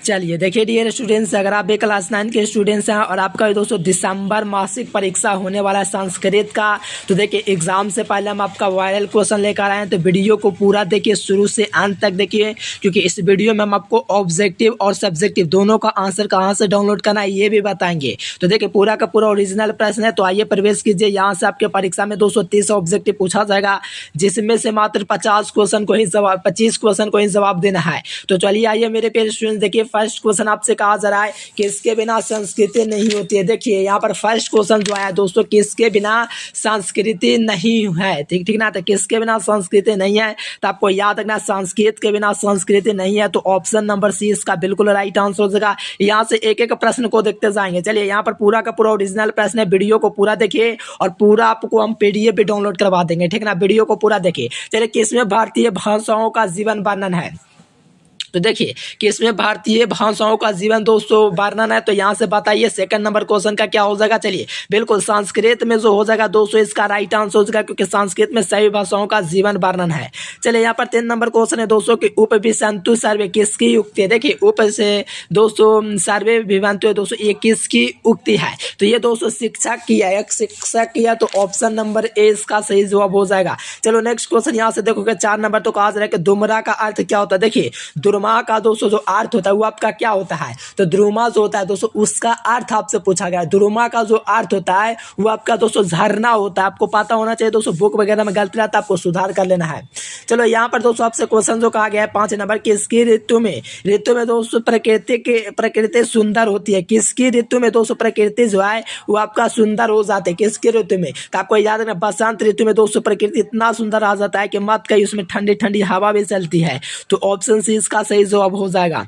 चलिए देखिए dear students, अगर आप भी क्लास 9 के स्टूडेंट्स हैं और आपका दोस्तों दिसंबर मासिक परीक्षा होने वाला है संस्कृत का, तो देखिए एग्जाम से पहले हम आपका वायरल क्वेश्चन लेकर आए हैं। तो वीडियो को पूरा देखिए, शुरू से अंत तक देखिए, क्योंकि इस वीडियो में हम आपको ऑब्जेक्टिव और सब्जेक्टिव दोनों का आंसर कहाँ से डाउनलोड करना है ये भी बताएंगे। तो देखिए पूरा का पूरा ओरिजिनल प्रश्न है। तो आइए प्रवेश कीजिए। यहाँ से आपके परीक्षा में 230 ऑब्जेक्टिव पूछा जाएगा, जिसमें से मात्र 50 क्वेश्चन को ही जवाब 25 क्वेश्चन को ही जवाब देना है। तो चलिए आइए मेरे प्यारे स्टूडेंट्स, देखिए फर्स्ट क्वेश्चन आपसे कहा जा रहा है किसके बिना संस्कृति नहीं होती है। देखिए यहाँ पर फर्स्ट क्वेश्चन जो आया दोस्तों, किसके बिना संस्कृति नहीं है। ठीक ठीक ना, तो किसके बिना संस्कृति नहीं है, तो आपको याद रखना संस्कृत के बिना संस्कृति नहीं है। तो ऑप्शन नंबर सी इसका बिल्कुल राइट आंसर हो जाएगा। यहाँ से एक एक प्रश्न को देखते जाएंगे। चलिए यहाँ पर पूरा का पूरा ओरिजिनल प्रश्न है, वीडियो को पूरा देखिए और पूरा आपको हम पीडीएफ भी डाउनलोड करवा देंगे। ठीक ना, वीडियो को पूरा देखिए। चलिए किसमें भारतीय भाषाओं का जीवन वर्णन है। तो देखिए कि इसमें भारतीय भाषाओं का जीवन दोस्तों वर्णन है। तो यहाँ से बताइए सेकंड नंबर क्वेश्चन का क्या हो जाएगा। चलिए बिल्कुल संस्कृत में जो हो जाएगा दोस्तों, इसका राइट आंसर हो जाएगा, क्योंकि संस्कृत में सभी भाषाओं का जीवन वर्णन है। चलिए यहाँ पर 3 नंबर क्वेश्चन है दोस्तों कि उप विसंतु सर्वे किसकी उक्ति है। देखिए उप से दोस्तों सर्वे विवंतु है दोस्तों, ये किसकी उक्ति है। तो ये दोस्तों शिक्षक की है, एक शिक्षक की है। तो ऑप्शन नंबर ए इसका सही जवाब हो जाएगा। चलो नेक्स्ट क्वेश्चन यहाँ से देखोगे 4 नंबर। तो कहा जा रहा है कि दुमरा का अर्थ क्या होता है। देखिए दुर्मा का दोस्तों जो अर्थ होता है वो आपका क्या होता है। तो द्रुमा जो होता है दोस्तों, उसका अर्थ आपसे पूछा गया है। द्रुमा का जो अर्थ होता है वो आपका दोस्तों झरना होता है। आपको पता होना चाहिए दोस्तों, बुक वगैरह में गलती रहता है, आपको सुधार कर लेना है। चलो यहाँ पर दोस्तों आपसे क्वेश्चन जो कहा गया है 5 नंबर, किसकी ऋतु में दोस्तों प्रकृति सुंदर होती है। किसकी ऋतु में दोस्तों प्रकृति जो है वो आपका सुंदर हो जाती है। किसकी ऋतु में, तो आपको याद रखना बसंत ऋतु में दोस्तों प्रकृति इतना सुंदर आ जाता है कि मत कहीं, उसमें ठंडी ठंडी हवा भी चलती है। तो ऑप्शन सी इसका सही जवाब हो जाएगा।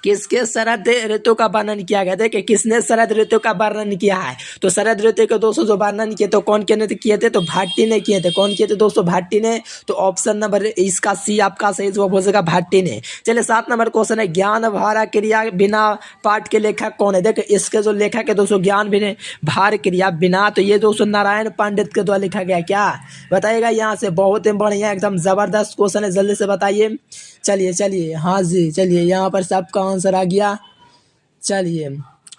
किसके शरद ऋतु का वर्णन किया गया। देखिए किसने शरद ऋतु का वर्णन किया है। तो शरद ऋतु के दोस्तों जो वर्णन किए तो कौन किए थे, तो भाटी ने किए थे। कौन किए थे दोस्तों, भाटी ने। तो ऑप्शन नंबर इसका सी आपका सही जवाब हो जाएगा, भाटी ने। चलिए 7 नंबर क्वेश्चन है, ज्ञान भारा क्रिया बिना पाठ के लेखक कौन है। देखिए इसके जो लेखक है दोस्तों ज्ञान बिना भार क्रिया बिना, तो ये दोस्तों नारायण पंडित के द्वारा लिखा गया। क्या बताइएगा यहाँ से, बहुत ही बढ़िया एकदम जबरदस्त क्वेश्चन है, जल्दी से बताइए। चलिए हाँ जी, चलिए यहाँ पर सबका आंसर आ गया। चलिए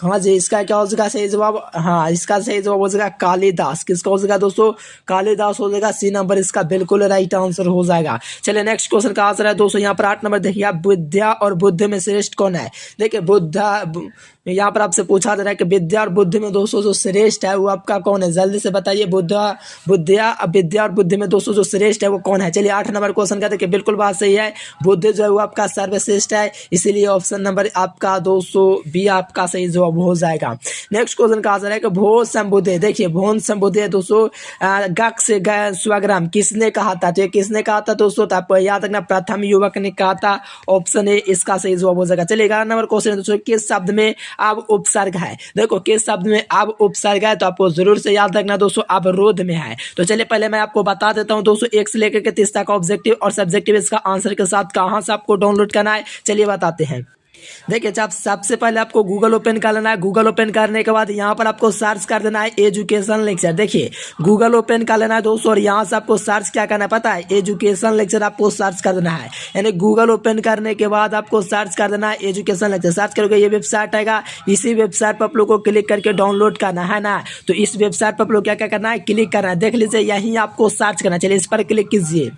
हाँ जी, इसका क्या हो जाएगा सही जवाब। हाँ इसका सही जवाब हो जाएगा कालिदास। किसका हो जाएगा दोस्तों, कालिदास हो जाएगा। सी नंबर इसका बिल्कुल राइट आंसर हो जाएगा। चलिए नेक्स्ट क्वेश्चन का आंसर है दोस्तों यहाँ पर 8 नंबर। देखिए आप विद्या और बुद्ध में श्रेष्ठ कौन है। देखिए यहाँ पर आपसे पूछा जा रहा है कि विद्या और बुद्धि में दोस्तों जो श्रेष्ठ है वो आपका कौन है। जल्दी से बताइए, विद्या और बुद्धि में दोस्तों जो श्रेष्ठ है वो कौन है। चलिए 8 नंबर क्वेश्चन का देखिए बिल्कुल बात सही है, बुद्ध जो है वो आपका सर्वश्रेष्ठ है। इसीलिए ऑप्शन नंबर आपका दोस्तों बी आपका सही जवाब हो जाएगा। नेक्स्ट क्वेश्चन का आंसर है कि भोज संबुद्धे। देखिए भोज संबुद्धे दोस्तों गक से स्वग्राम किसने कहा था। तो किसने कहा था दोस्तों, तो आपको याद रखना प्रथम युवक ने कहा था। ऑप्शन ए इसका सही जवाब हो जाएगा। चलिए 11 नंबर क्वेश्चन दोस्तों, किस शब्द में अब उपसर्ग है। देखो किस शब्द में अब उपसर्ग है, तो आपको जरूर से याद रखना दोस्तों अवरोध में है। तो चलिए पहले मैं आपको बता देता हूं दोस्तों 1 से लेकर के 30 तक ऑब्जेक्टिव और सब्जेक्टिव इसका आंसर के साथ कहां से आपको डाउनलोड करना है। चलिए बताते हैं। देखिए जब सबसे पहले आपको गूगल ओपन कर लेना है। गूगल ओपन करने के बाद यहाँ पर आपको सर्च कर देना है एजुकेशन लेक्चर। देखिए गूगल ओपन कर लेना है दोस्तों, और यहाँ से आपको सर्च क्या करना है पता है, एजुकेशन लेक्चर आपको सर्च कर देना है। यानी गूगल ओपन करने के बाद आपको सर्च कर देना है एजुकेशन लेक्चर। सर्च करोगे ये वेबसाइट आएगा, इसी वेबसाइट पर आप लोग को क्लिक करके डाउनलोड करना है ना। तो इस वेबसाइट पर आप लोग क्या क्या करना है, क्लिक करना है। देख लीजिए यहीं आपको सर्च करना है। चलिए इस पर क्लिक कीजिए।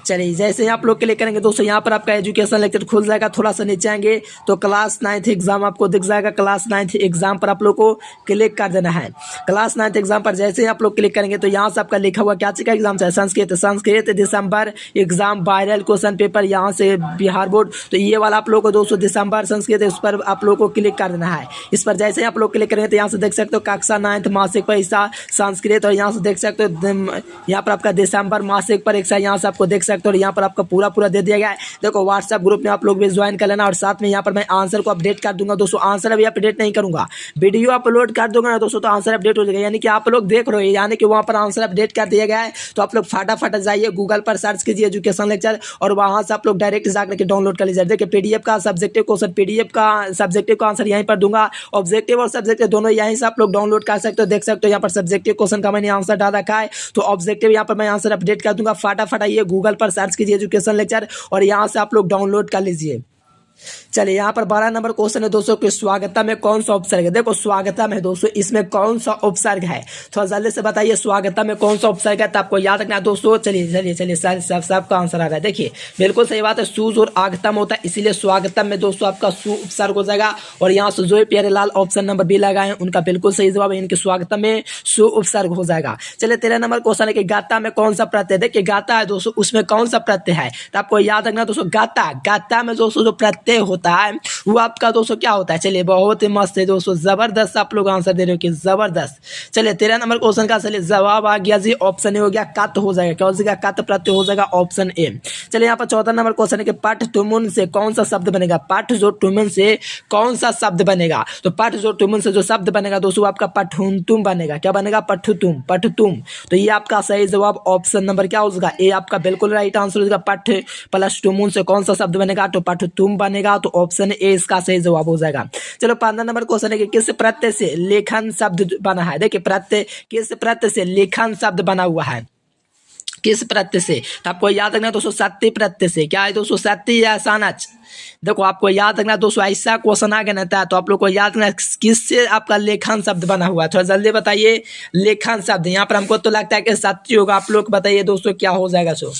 चलिए जैसे ही आप लोग क्लिक करेंगे दोस्तों यहाँ पर आपका एजुकेशन लेक्चर खुल जाएगा। थोड़ा सा नीचे आएंगे तो क्लास 9th एग्जाम आपको दिख जाएगा। क्लास 9th एग्जाम पर आप लोग को क्लिक कर देना है। क्लास 9th एग्जाम पर जैसे ही आप लोग क्लिक करेंगे तो यहाँ से आपका लिखा हुआ क्या चीज का एग्जाम है, संस्कृत दिसंबर एग्जाम वायरल क्वेश्चन पेपर, यहाँ से बिहार बोर्ड। तो ये वाला आप लोग को दोस्तों दिसंबर संस्कृत, उस पर आप लोग को क्लिक कर देना है। इस पर जैसे ही आप लोग क्लिक करेंगे तो यहाँ से देख सकते हो कक्षा 9th मासिक परीक्षा संस्कृत, और यहाँ से देख सकते हो यहाँ पर आपका दिसंबर मासिक परीक्षा, यहाँ से आपको देख सकते हो। और यहाँ पर आपका पूरा दे दिया गया है। देखो व्हाट्सएप ग्रुप में आप लोग भी ज्वाइन कर लेना, और साथ में यहाँ पर मैं आंसर को अपडेट कर दूंगा दोस्तों। आंसर अभी अपडेट नहीं करूंगा, वीडियो अपलोड कर दूंगा ना दोस्तों, तो आंसर अपडेट हो जाएगा। यानी कि आप लोग देख रहे हो, यानी कि वहाँ पर आंसर अपडेट कर दिया गया है। तो आप लोग फटाफट जाइए गूगल पर सर्च कीजिए एजुकेशन लेक्चर, और वहाँ से आप लोग डायरेक्ट जाकर के डाउनलोड कर लीजिए। देखिए पीडीएफ का सब्जेक्टिव क्वेश्चन, पीडीएफ का सब्जेक्टिव का आंसर यहीं पर दूंगा। ऑब्जेक्टिव और सब्जेक्टिव दोनों यहीं से आप लोग डाउनलोड कर सकते हो। देख सकते हो यहाँ पर सब्जेक्टिव क्वेश्चन का मैंने आंसर डाल रखा है, तो ऑब्जेक्टिव यहाँ पर मैं आंसर अपडेट कर दूंगा। फटाफट आइए गूगल पर सर्च कीजिए एजुकेशन लेक्चर, और यहाँ से आप लोग डाउनलोड कर लीजिए। चलिए यहाँ पर 12 नंबर क्वेश्चन है दोस्तों कि स्वागतम में कौन सा उपसर्ग है। देखो स्वागतम है दोस्तों, इसमें कौन सा उपसर्ग है, थोड़ा जल्दी से बताइए स्वागतम में कौन सा उपसर्ग है, तो आपको याद रखना है दोस्तों। चलिए चलिए चलिए सबका आंसर आ रहा है। देखिए बिल्कुल सही बात है, सूज और आगतम होता है, इसीलिए स्वागतम में दोस्तों आपका सु उपसर्ग हो जाएगा। और यहाँ से जो प्यारेलाल ऑप्शन नंबर बी लगाए उनका बिल्कुल सही जवाब है, इनके स्वागतम में सु उपसर्ग हो जाएगा। चलिए 13 नंबर क्वेश्चन है कि गाता में कौन सा प्रत्यय, देखिए गाता है दोस्तों, उसमें कौन सा प्रत्यय है, तो आपको याद रखना दोस्तों गाता, गाता में दोस्तों जो प्रत्यय होता है वो आपका दोस्तों क्या होता है। चलिए बहुत ही मस्त है दोस्तों, जबरदस्त आप लोग आंसर दे रहे हो कि जबरदस्त। चलिए 13 नंबर क्वेश्चन का चलिए जवाब आ गया जी, ऑप्शन ए हो गया, कत हो जाएगा, क्या हो जाएगा, कत प्रत्यय हो जाएगा, ऑप्शन ए। चलिए यहाँ पर 14 नंबर क्वेश्चन है कि पठ तुमुन से कौन सा शब्द बनेगा, पठ जो तुमुन से कौन सा शब्द बनेगा, तो पठ जो तुमुन से जो शब्द बनेगा दोस्तों आपका पठुनतुम बनेगा, क्या बनेगा, पठुतुम, पठुतुम। तो ये आपका सही जवाब ऑप्शन नंबर क्या हो जाएगा, ए आपका बिल्कुल राइट आंसर हो जाएगा। पठ प्लस तुमुन से कौन सा शब्द बनेगा, तो पठुतुम बनेगा, तो ऑप्शन ए इसका सही जवाब हो जाएगा। चलो 15 नंबर क्वेश्चन है कि किस प्रत्यय से लेखन शब्द बना है, देखिए प्रत्यय, किस प्रत्यय से लेखन शब्द बना हुआ है, किस प्रत्यय से, तो आपको याद रखना दोस्तों सत्य प्रत्यय से, क्या है दोस्तों, सत्य या सानच। देखो आपको याद रखना दोस्तों, ऐसा क्वेश्चन आ गया ना तो आप लोग को याद रखना किससे आपका लेखन शब्द बना हुआ है, थोड़ा जल्दी बताइए। लेखन शब्द यहाँ पर हमको तो लगता है कि सत्य होगा, आप लोग बताइए दोस्तों क्या हो जाएगा। सो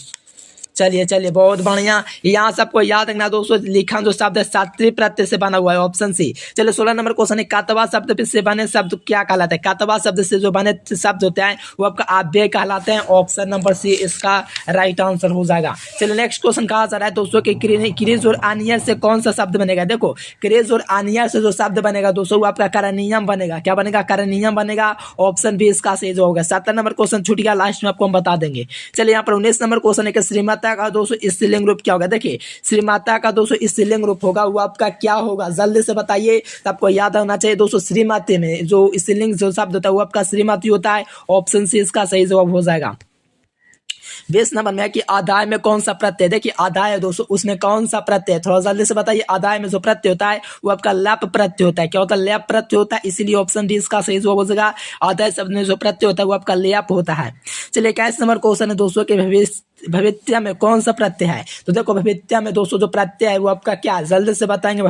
चलिए चलिए बहुत बढ़िया, यहाँ सबको याद रखना दोस्तों, लिखन जो शब्द है सात्विक प्रत्यय से बना हुआ है, ऑप्शन सी। चलिए 16 नंबर क्वेश्चन है कातवा शब्द से बने शब्द क्या कहलाते हैं, कातवा शब्द से जो बने शब्द होते हैं वो आपका आव्यय कहलाते हैं, ऑप्शन नंबर सी इसका राइट आंसर हो जाएगा। चलिए नेक्स्ट क्वेश्चन कहा जा रहा है दोस्तों कि क्रिज और आनियर से कौन सा शब्द बनेगा। देखो क्रिज और आनियर से जो शब्द बनेगा दोस्तों वो आपका करनियम बनेगा, क्या बनेगा, करनियम बनेगा, ऑप्शन बी इसका सही जो होगा। 17 नंबर क्वेश्चन छूट गया, लास्ट में आपको हम बता देंगे। चलिए यहाँ पर 19 नंबर क्वेश्चन है कि श्रीमाता का दोस्तों स्त्रीलिंग रूप क्या होगा। देखिए श्रीमाता का दोस्तों स्त्रीलिंग रूप होगा वो आपका क्या होगा, जल्दी से बताइए। तो आपको याद होना चाहिए दोस्तों श्रीमती में जो स्त्रीलिंग जो शब्द होता है वो आपका श्रीमती होता है, ऑप्शन सी इसका सही जवाब हो जाएगा। 20 नंबर में कि आदाय में कौन सा प्रत्यय, देखिए आदाय है दोस्तों, उसमें कौन सा प्रत्यय, थोड़ा जल्दी से बताइए। आदाय में जो प्रत्यय होता है वो आपका लप प्रत्यय होता है, क्या होता है, लैप प्रत्यय होता है, इसीलिए ऑप्शन डी इसका सही जवाब हो जाएगा। आदाय शब्द में जो प्रत्यय होता है वो आपका लैप होता है। चलिए 21 नंबर क्वेश्चन है दोस्तों के भवित्य में कौन सा प्रत्यय है। तो देखो भवित्य में दोस्तों जो प्रत्यय है वो आपका क्या, जल्दी से बताएंगे।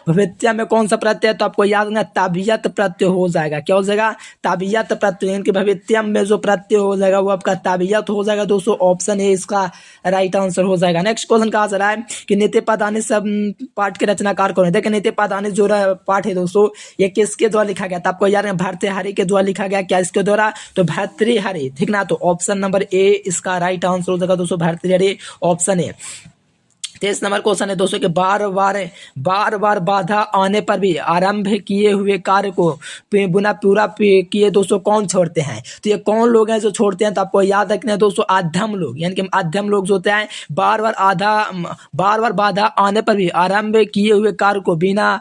भवित्य में कौन सा प्रत्यय, तो आपको याद रखना ताबियत प्रत्यय हो जाएगा, क्या हो जाएगा, ताबियत प्रत्यय, इनके भवित्य में जो प्रत्यय हो जाएगा वो आपका ताबियत हो जाएगा दोस्तों, ऑप्शन ए इसका राइट आंसर हो जाएगा। नेक्स्ट क्वेश्चन कहा जा रहा है कि नित्य पदानी सब पाठ के रचनाकार कौन है। देखिए नित्य पदानी जो पाठ है दोस्तों ये किसके द्वारा लिखा गया था, आपको याद है भर्तृहरि के द्वारा लिखा गया, क्या इसके द्वारा, तो भर्तृहरि, ठीक ना, तो ऑप्शन नंबर ए इसका राइट आंसर हो जाएगा दोस्तों, Bhartrihari, option A. 23 number question है दोस्तों कि बार बार बाधा आने पर भी आरंभ किए हुए कार्य को बिना पूरा किए दोस्तों कौन छोड़ते हैं। तो ये कौन लोग हैं जो छोड़ते हैं, तो आपको याद रखना है दोस्तों आध्यम लोग, यानी कि आध्यम लोग जो होते हैं बार बार बाधा आने पर भी आरंभ किए हुए कार्य को बिना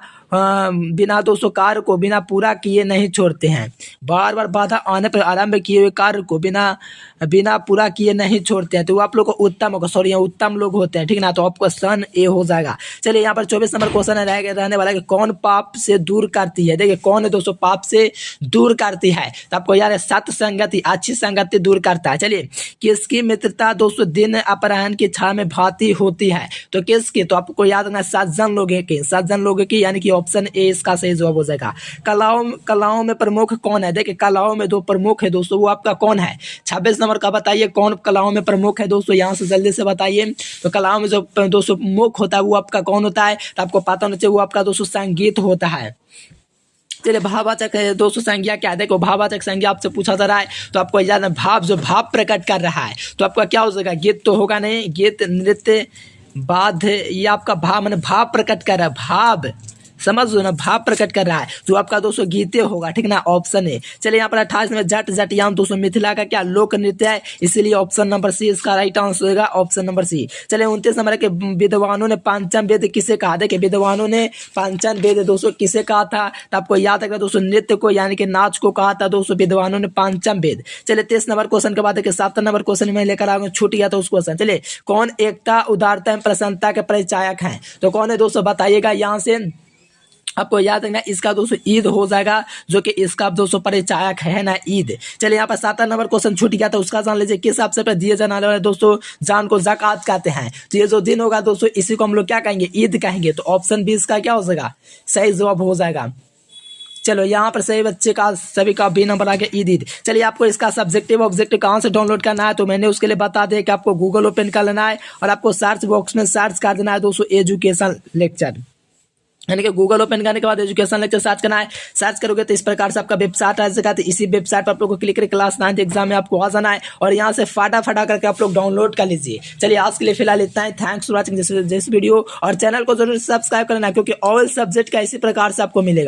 दोस्तों कार्य को बिना पूरा किए नहीं छोड़ते हैं। बार बाधा आने पर आरंभ किए हुए कार्य को बिना पूरा किए नहीं छोड़ते हैं, तो वो आप लोग को उत्तम होगा, सॉरी उत्तम लोग होते हैं, ठीक ना, तो आपको सन ए हो जाएगा। चलिए यहाँ पर 24 नंबर क्वेश्चन रहने वाला है कि कौन पाप से दूर करती है। देखिए कौन है दोस्तों पाप से दूर करती है, तो आपको याद है सत्संगति, अच्छी संगति दूर करता है। चलिए किसकी मित्रता दोस्तों दिन अपराह्न की छाया में भांति होती है, तो किसकी, तो आपको याद रखना सज्जन लोगों की, यानी कि ऑप्शन ए इसका सही जवाब हो जाएगा। कलाओं में प्रमुख कौन है। देखिए कलाओं में दो प्रमुख है दोस्तों, वो आपका कौन है। 26 नंबर का बताइए कौन कलाओं में प्रमुख है दोस्तों, यहाँ से जल्दी से बताइए। तो कलाओं में जो दोस्तों मुख्य होता है वो आपका कौन होता है, तो आपको पता होना चाहिए वो आपका दोस्तों संगीत होता है। चलिए भाववाचक है दोस्तों संज्ञा क्या है। देखो भाववाचक संज्ञा आपसे पूछा जा रहा है, तो आपको याद है भाव जो भाव प्रकट कर रहा है, तो आपका क्या हो जाएगा, गीत तो होगा नहीं, गीत नृत्य बाध, ये आपका भाव मैंने भाव प्रकट कर रहा है, भाव समझ लो ना, भाव प्रकट कर रहा है, जो आपका दोस्तों गीते होगा, ठीक ना, ऑप्शन है। चलिए यहाँ पर 28 में जट जटियाम दोस्तों मिथिला का क्या लोक नृत्य है, इसीलिए ऑप्शन नंबर सी इसका राइट आंसर होगा, ऑप्शन नंबर सी। चलिए 29 नंबर के विद्वानों ने पंचम वेद किसे कहा। देखिए विद्वानों ने पंचम वेद दोस्तों किसे कहा था, तो आपको याद रखना दोस्तों नृत्य को, यानी कि नाच को कहा था दोस्तों विद्वानों ने पंचम वेद। चलिए 23 नंबर क्वेश्चन के बाद 7 नंबर क्वेश्चन में लेकर आ छूट गया था उस क्वेश्चन। चलिए कौन एकता उदारता एवं प्रसन्नता के परिचायक हैं, तो कौन है दोस्तों बताइएगा यहाँ से। आपको याद रखना इसका दोस्तों ईद हो जाएगा, जो कि इसका दोस्तों परिचायक है ना ईद। चलिए यहाँ पर 7 नंबर क्वेश्चन छूट गया था, उसका जान लीजिए किस अवसर पर दिए जाने वाले दोस्तों जान को ज़कात कहते हैं। तो ये जो दिन होगा दोस्तों इसी को हम लोग क्या कहेंगे, ईद कहेंगे। तो ऑप्शन बी इसका क्या हो जाएगा, सही जवाब हो जाएगा। चलो यहाँ पर सही बच्चे का सभी का बी नंबर आ गया, ईद। चलिए आपको इसका सब्जेक्टिव ऑब्जेक्टिव कहाँ से डाउनलोड करना है, तो मैंने उसके लिए बता दिया कि आपको गूगल ओपन कर लेना है और आपको सर्च बॉक्स में सर्च कर देना है दोस्तों एजुकेशन लेक्चर, यानी कि गूगल ओपन करने के बाद एजुकेशन लेक्चर सर्च करना है। सर्च करोगे तो इस प्रकार से आपका वेबसाइट आ जाएगा। तो इसी वेबसाइट पर आप लोग को क्लिक करके क्लास 9 एग्जाम में आपको आ जाना है और यहाँ से फटाफटा करके आप लोग डाउनलोड कर लीजिए। चलिए आज के लिए फिलहाल इतना ही। Thanks for watching this video और चैनल को जरूर सब्सक्राइब करना, क्योंकि ऑल सब्जेक्ट का इसी प्रकार से आपको मिलेगा।